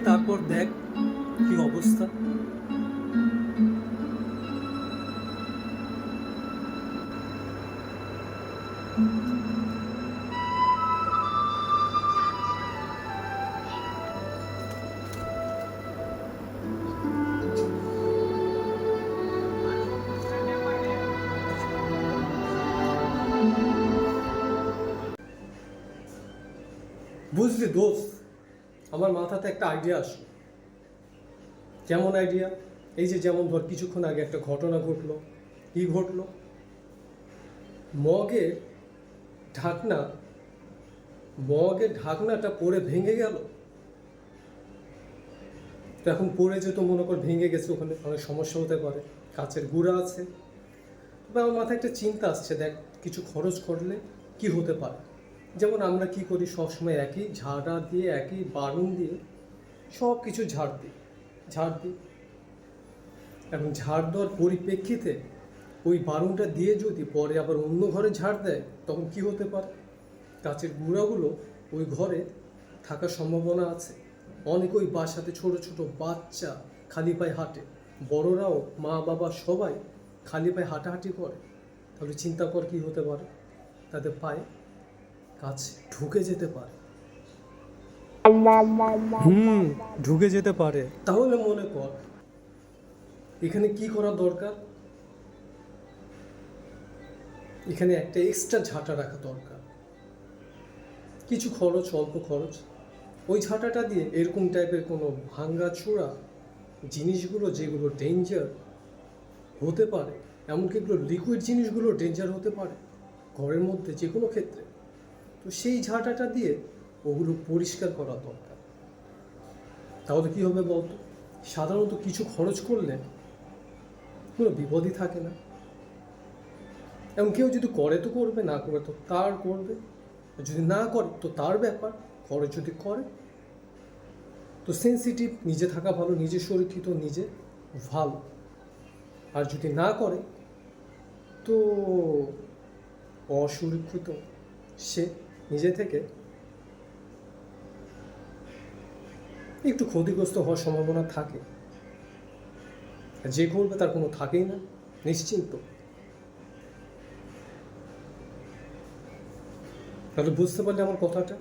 তারপর দেখ কি অবস্থা। বুঝলি দোস্ত, আমার মাথাতে একটা আইডিয়া আসলো। কেমন আইডিয়া? এই যে যেমন ধর কিছুক্ষণ আগে একটা ঘটনা ঘটলো। কি ঘটলো? মগের ঢাকনা মগের ঢাকনাটা পড়ে ভেঙে গেল। তো এখন পড়ে যেত, মনে কর ভেঙে গেছে, ওখানে অনেক সমস্যা হতে পারে। কাচের গুঁড়া আছে। তবে আমার মাথায় একটা চিন্তা আসছে, দেখ কিছু খরচ করলে কি হতে পারে। যেমন আমরা কি করি, সবসময় একই ঝাড়া দিয়ে, একই বারুন দিয়ে সব কিছু ঝাড় দিই। এখন ঝাড় দেওয়ার পরিপ্রেক্ষিতে ওই বারুনটা দিয়ে যদি পরে আবার অন্য ঘরে ঝাড় দেয়, তখন কি হতে পারে? কাচের গুঁড়াগুলো ওই ঘরে থাকার সম্ভাবনা আছে। অনেক ওই বাসাতে ছোট ছোট বাচ্চা খালি পায়ে হাঁটে, বড়রাও, মা বাবা সবাই খালি পায়ে হাঁটাহাঁটি করে। তাহলে চিন্তা কর কি হতে পারে, তাদের পায়ে কাচ ঢুকে যেতে পারে। ঢুকে যেতে পারে। তাহলে মনে কর এখানে কি করা দরকার, এখানে একটা এক্সট্রা ঝাঁটা রাখা দরকার। কিছু খরচ, অল্প খরচ। ওই ঝাঁটাটা দিয়ে এরকম টাইপের কোনো ভাঙ্গাচোরা জিনিসগুলো, যেগুলো ডেঞ্জার হতে পারে, এমনকি এগুলো লিকুইড জিনিসগুলো ডেঞ্জার হতে পারে ঘরের মধ্যে যে কোনো ক্ষেত্রে, তো সেই ঝাঁটাটা দিয়ে ওগুলো পরিষ্কার করা দরকার। তাহলে কী হবে বলতো? সাধারণত কিছু খরচ করলে কোনো বিপদই থাকে না। এবং কেউ যদি করে তো করবে, না করে তো তার করবে। যদি না করে তো তার ব্যাপার, করে যদি করে তো সেন্সিটিভ নিজে থাকা ভালো, নিজে সুরক্ষিত, নিজে ভালো। আর যদি না করে তো অসুরক্ষিত, সে নিজে থেকে একটু ক্ষতিগ্রস্ত হওয়ার সম্ভাবনা থাকে। যে করবে তার কোনো থাকেই না, নিশ্চিন্ত। তাহলে বুঝতে পারলে আমার কথাটা?